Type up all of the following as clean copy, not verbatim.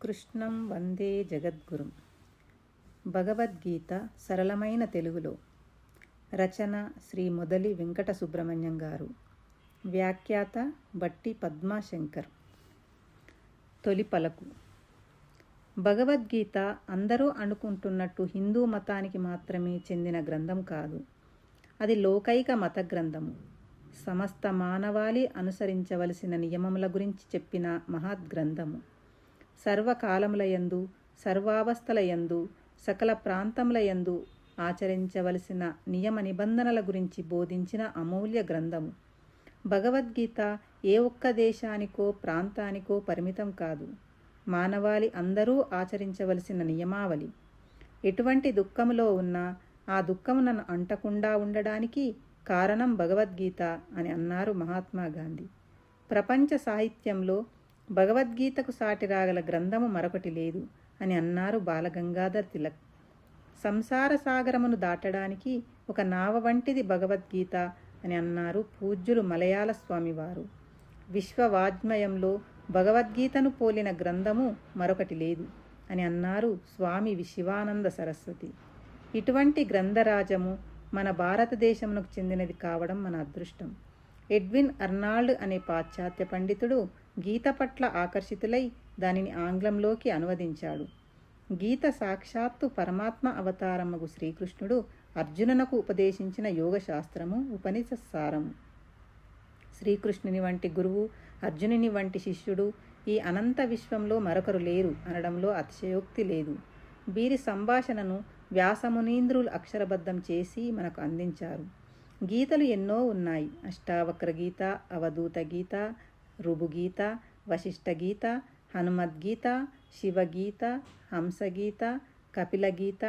కృష్ణం వందే జగద్గురుం. భగవద్గీత సరళమైన తెలుగులో. రచన శ్రీ మొదలి వెంకట సుబ్రహ్మణ్యం గారు. వ్యాఖ్యాత బట్టి పద్మాశంకర్. తొలి పలకు. భగవద్గీత అందరూ అనుకుంటున్నట్టు హిందూ మతానికి మాత్రమే చెందిన గ్రంథం కాదు. అది లోకైక మత గ్రంథము. సమస్త మానవాళి అనుసరించవలసిన నియమముల గురించి చెప్పిన మహద్గ్రంథము. సర్వకాలములయందు, సర్వావస్థలయందు, సకల ప్రాంతములయందు ఆచరించవలసిన నియమ నిబంధనల గురించి బోధించిన అమూల్య గ్రంథము. భగవద్గీత ఏ ఒక్క దేశానికో ప్రాంతానికో పరిమితం కాదు. మానవాళి అందరూ ఆచరించవలసిన నియమావళి. ఎటువంటి దుఃఖములో ఉన్నా ఆ దుఃఖము నన్ను అంటకుండా ఉండడానికి కారణం భగవద్గీత అని అన్నారు మహాత్మా గాంధీ. ప్రపంచ సాహిత్యంలో భగవద్గీతకు సాటి రాగల గ్రంథము మరొకటి లేదు అని అన్నారు బాలగంగాధర్ తిలక్. సంసార సాగరమును దాటడానికి ఒక నావ వంటిది భగవద్గీత అని అన్నారు పూజ్యులు మలయాళ స్వామివారు. విశ్వవాజ్మయంలో భగవద్గీతను పోలిన గ్రంథము మరొకటి లేదు అని అన్నారు స్వామి శివానంద సరస్వతి. ఇటువంటి గ్రంథరాజము మన భారతదేశమునకు చెందినది కావడం మన అదృష్టం. ఎడ్విన్ అర్నాల్డ్ అనే పాశ్చాత్య పండితుడు గీత పట్ల ఆకర్షితులై దానిని ఆంగ్లంలోకి అనువదించాడు. గీత సాక్షాత్తు పరమాత్మ అవతారమ్మగు శ్రీకృష్ణుడు అర్జునునకు ఉపదేశించిన యోగ శాస్త్రము, ఉపనిషత్సారము. శ్రీకృష్ణుని వంటి గురువు, అర్జునుని వంటి శిష్యుడు ఈ అనంత విశ్వంలో మరొకరు లేరు అనడంలో అతిశయోక్తి లేదు. వీరి సంభాషణను వ్యాసమునీంద్రులు అక్షరబద్ధం చేసి మనకు అందించారు. గీతలు ఎన్నో ఉన్నాయి. అష్టావక్ర గీత, అవధూత గీత, రుభుగీత, వశిష్ఠ గీత, హనుమద్గీత, శివగీత, హంసగీత, కపిలగీత,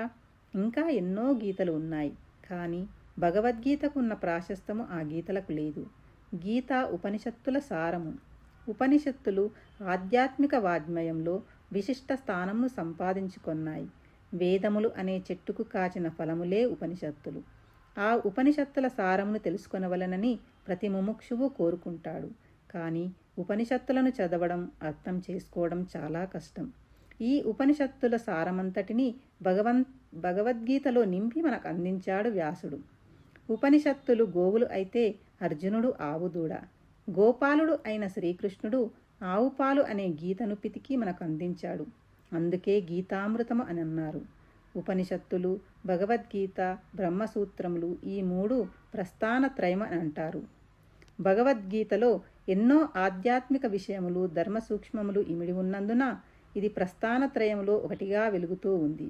ఇంకా ఎన్నో గీతలు ఉన్నాయి. కానీ భగవద్గీతకు ఉన్న ప్రాశస్తము ఆ గీతలకు లేదు. గీత ఉపనిషత్తుల సారము. ఉపనిషత్తులు ఆధ్యాత్మిక వాజ్మయంలో విశిష్ట స్థానమును సంపాదించుకొన్నాయి. వేదములు అనే చెట్టుకు కాచిన ఫలములే ఉపనిషత్తులు. ఆ ఉపనిషత్తుల సారమును తెలుసుకొనవలనని ప్రతి ముముక్షువు కోరుకుంటాడు. కానీ ఉపనిషత్తులను చదవడం, అర్థం చేసుకోవడం చాలా కష్టం. ఈ ఉపనిషత్తుల సారమంతటిని భగవద్గీతలో నింపి మనకు అందించాడు వ్యాసుడు. ఉపనిషత్తులు గోవులు అయితే అర్జునుడు ఆవుదూడ, గోపాలుడు అయిన శ్రీకృష్ణుడు ఆవుపాలు అనే గీతను పితికి మనకు అందించాడు. అందుకే గీతామృతము అని అన్నారు. ఉపనిషత్తులు, భగవద్గీత, బ్రహ్మసూత్రములు ఈ మూడు ప్రస్థానత్రయం అని అంటారు. భగవద్గీతలో ఎన్నో ఆధ్యాత్మిక విషయములు, ధర్మ సూక్ష్మములు ఇమిడి ఉన్నందున ఇది ప్రస్థానత్రయములో ఒకటిగా వెలుగుతూ ఉంది.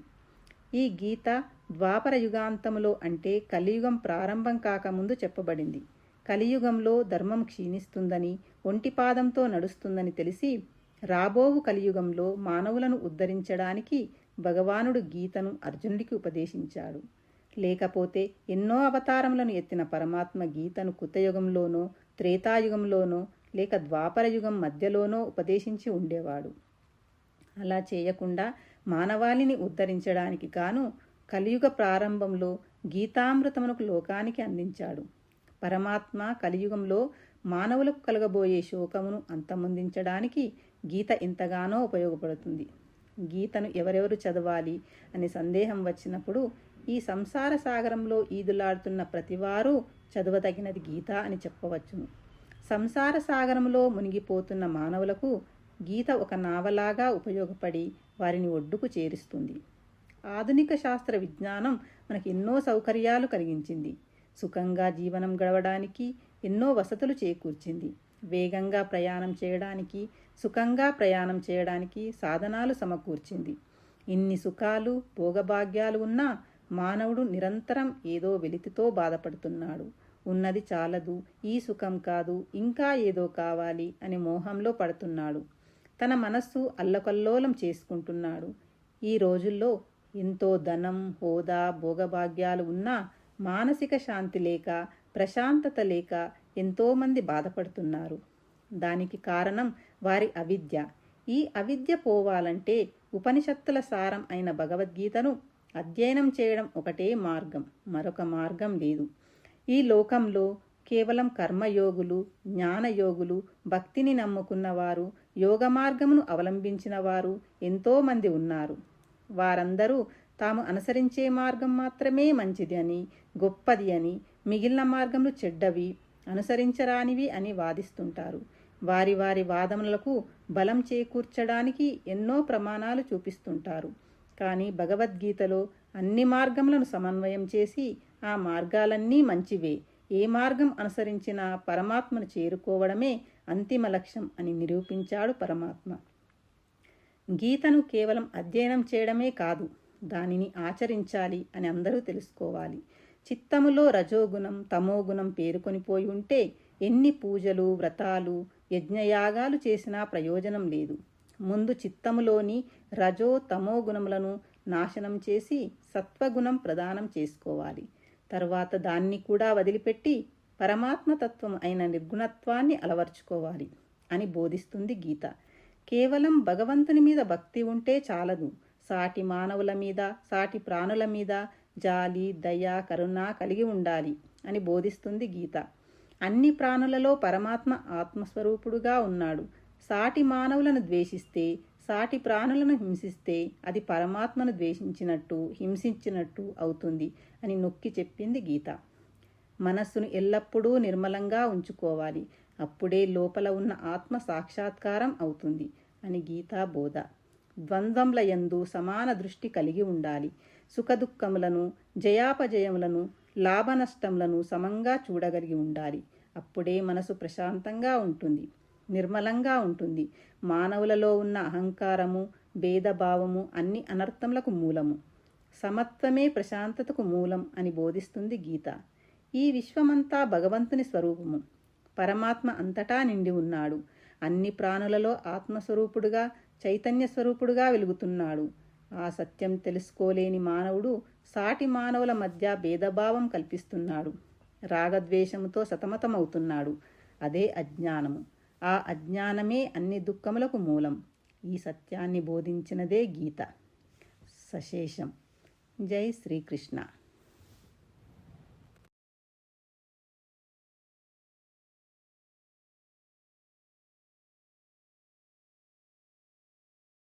ఈ గీత ద్వాపర యుగాంతములో అంటే కలియుగం ప్రారంభం కాకముందు చెప్పబడింది. కలియుగంలో ధర్మం క్షీణిస్తుందని, ఒంటిపాదంతో నడుస్తుందని తెలిసి రాబోవు కలియుగంలో మానవులను ఉద్ధరించడానికి భగవానుడు గీతను అర్జునుడికి ఉపదేశించాడు. లేకపోతే ఎన్నో అవతారములను ఎత్తిన పరమాత్మ గీతను కృతయుగంలోనో, త్రేతాయుగంలోనో, లేక ద్వాపరయుగం మధ్యలోనో ఉపదేశించి ఉండేవాడు. అలా చేయకుండా మానవాళిని ఉద్ధరించడానికి గాను కలియుగ ప్రారంభంలో గీతామృతమునకు లోకానికి అందించాడు. పరమాత్మ కలియుగంలో మానవులకు కలగబోయే శోకమును అంతమొందించడానికి గీత ఎంతగానో ఉపయోగపడుతుంది. గీతను ఎవరెవరు చదవాలి అనే సందేహం వచ్చినప్పుడు ఈ సంసార సాగరంలో ఈదులాడుతున్న ప్రతివారు చదవదగినది గీత అని చెప్పవచ్చును. సంసార సాగరంలో మునిగిపోతున్న మానవులకు గీత ఒక నావలాగా ఉపయోగపడి వారిని ఒడ్డుకు చేరుస్తుంది. ఆధునిక శాస్త్ర విజ్ఞానం మనకు ఎన్నో సౌకర్యాలు కలిగించింది. సుఖంగా జీవనం గడవడానికి ఎన్నో వసతులు చేకూర్చింది. వేగంగా ప్రయాణం చేయడానికి, సుఖంగా ప్రయాణం చేయడానికి సాధనాలు సమకూర్చింది. ఇన్ని సుఖాలు, భోగభాగ్యాలు ఉన్నా మానవుడు నిరంతరం ఏదో వెలితితో బాధపడుతున్నాడు. ఉన్నది చాలదు, ఈ సుఖం కాదు, ఇంకా ఏదో కావాలి అని మోహంలో పడుతున్నాడు. తన మనస్సు అల్లకల్లోలం చేసుకుంటున్నాడు. ఈ రోజుల్లో ఎంతో ధనం, హోదా, భోగభాగ్యాలు ఉన్నా మానసిక శాంతి లేక, ప్రశాంతత లేక ఎంతోమంది బాధపడుతున్నారు. దానికి కారణం వారి అవిద్య. ఈ అవిద్య పోవాలంటే ఉపనిషత్తుల సారం అయిన భగవద్గీతను అధ్యయనం చేయడం ఒకటే మార్గం, మరొక మార్గం లేదు. ఈ లోకంలో కేవలం కర్మయోగులు, జ్ఞానయోగులు, భక్తిని నమ్ముకున్నవారు, యోగ మార్గమును అవలంబించిన వారు ఎంతోమంది ఉన్నారు. వారందరూ తాము అనుసరించే మార్గం మాత్రమే మంచిది అని, గొప్పది అని, మిగిలిన మార్గములు చెడ్డవి, అనుసరించరానివి అని వాదిస్తుంటారు. వారి వారి వాదములకు బలం చేకూర్చడానికి ఎన్నో ప్రమాణాలు చూపిస్తుంటారు. కానీ భగవద్గీతలో అన్ని మార్గములను సమన్వయం చేసి ఆ మార్గాలన్నీ మంచివే, ఏ మార్గం అనుసరించినా పరమాత్మను చేరుకోవడమే అంతిమ లక్ష్యం అని నిరూపించాడు పరమాత్మ. గీతను కేవలం అధ్యయనం చేయడమే కాదు, దానిని ఆచరించాలి అని అందరూ తెలుసుకోవాలి. చిత్తములో రజోగుణం తమోగుణం పేరుకొనిపోయి ఉంటే ఎన్ని పూజలు వ్రతాలు యజ్ఞయాగాలు చేసినా ప్రయోజనం లేదు. ముందు చిత్తములోని రజో తమో గుణములను నాశనం చేసి సత్వగుణం ప్రదానం చేసుకోవాలి. తర్వాత దాన్ని కూడా వదిలిపెట్టి పరమాత్మతత్వం అయిన నిర్గుణత్వాన్ని అలవర్చుకోవాలి అని బోధిస్తుంది గీత. కేవలం భగవంతుని మీద భక్తి ఉంటే చాలదు, సాటి మానవుల మీద, సాటి ప్రాణుల మీద జాలి దయ కరుణ కలిగి ఉండాలి అని బోధిస్తుంది గీత. అన్ని ప్రాణులలో పరమాత్మ ఆత్మస్వరూపుడుగా ఉన్నాడు. సాటి మానవులను ద్వేషిస్తే, సాటి ప్రాణులను హింసిస్తే అది పరమాత్మను ద్వేషించినట్టు, హింసించినట్టు అవుతుంది అని నొక్కి చెప్పింది గీత. మనస్సును ఎల్లప్పుడూ నిర్మలంగా ఉంచుకోవాలి, అప్పుడే లోపల ఉన్న ఆత్మ సాక్షాత్కారం అవుతుంది అని గీతా బోధ. ద్వంద్వముల యందు సమాన దృష్టి కలిగి ఉండాలి. సుఖదుఖములను, జయాపజయములను, లాభనష్టములను సమంగా చూడగలిగి ఉండాలి. అప్పుడే మనసు ప్రశాంతంగా ఉంటుంది, నిర్మలంగా ఉంటుంది. మానవులలో ఉన్న అహంకారము, భేదభావము అన్ని అనర్థములకు మూలము. సమత్వమే ప్రశాంతతకు మూలం అని బోధిస్తుంది గీత. ఈ విశ్వమంతా భగవంతుని స్వరూపము. పరమాత్మ అంతటా నిండి ఉన్నాడు. అన్ని ప్రాణులలో ఆత్మస్వరూపుడుగా, చైతన్య స్వరూపుడుగా వెలుగుతున్నాడు. ఆ సత్యం తెలుసుకోలేని మానవుడు సాటి మానవుల మధ్య భేదభావం కల్పిస్తున్నాడు. రాగద్వేషముతో సతమతమవుతున్నాడు. అదే అజ్ఞానము. ఆ అజ్ఞానమే అన్ని దుఃఖములకు మూలం. ఈ సత్యాన్ని బోధించినదే గీత. సశేషం. జై శ్రీకృష్ణ.